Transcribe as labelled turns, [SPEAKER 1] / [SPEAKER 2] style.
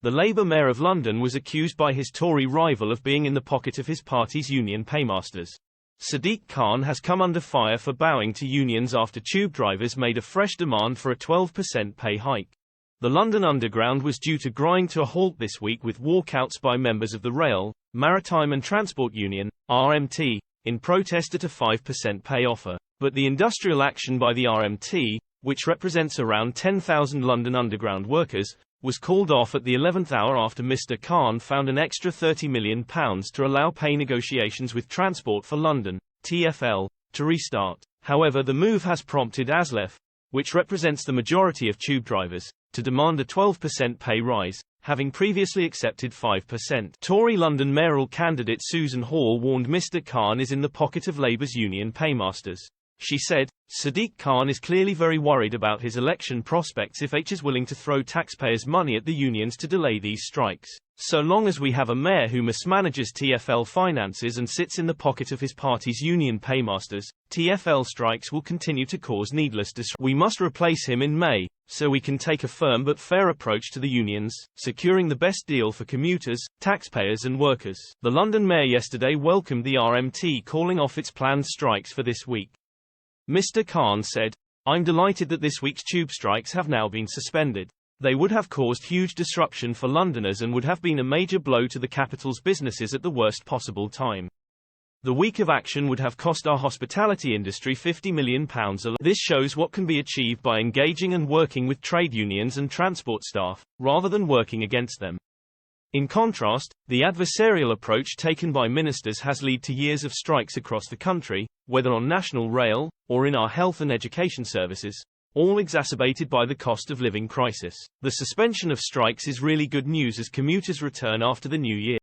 [SPEAKER 1] The Labour mayor of London was accused by his Tory rival of being in the pocket of his party's union paymasters. Sadiq Khan has come under fire for bowing to unions after tube drivers made a fresh demand for a 12% pay hike. The London Underground was due to grind to a halt this week with walkouts by members of the Rail, Maritime and Transport Union, RMT, in protest at a 5% pay offer. But the industrial action by the RMT, which represents around 10,000 London Underground workers, was called off at the 11th hour after Mr. Khan found an extra £30 million to allow pay negotiations with Transport for London, TfL, to restart. However, the move has prompted ASLEF, which represents the majority of tube drivers, to demand a 12% pay rise, having previously accepted 5%. Tory London mayoral candidate Susan Hall warned Mr. Khan is in the pocket of Labour's union paymasters. She said, "Sadiq Khan is clearly very worried about his election prospects if H is willing to throw taxpayers' money at the unions to delay these strikes. So long as we have a mayor who mismanages TfL finances and sits in the pocket of his party's union paymasters, TfL strikes will continue to cause needless disruption. We must replace him in May, so we can take a firm but fair approach to the unions, securing the best deal for commuters, taxpayers and workers." The London mayor yesterday welcomed the RMT calling off its planned strikes for this week. Mr. Khan said, "I'm delighted that this week's tube strikes have now been suspended. They would have caused huge disruption for Londoners and would have been a major blow to the capital's businesses at the worst possible time. The week of action would have cost our hospitality industry £50 million alone. This shows what can be achieved by engaging and working with trade unions and transport staff, rather than working against them." In contrast, the adversarial approach taken by ministers has led to years of strikes across the country, whether on national rail, or in our health and education services, all exacerbated by the cost of living crisis. The suspension of strikes is really good news as commuters return after the new year.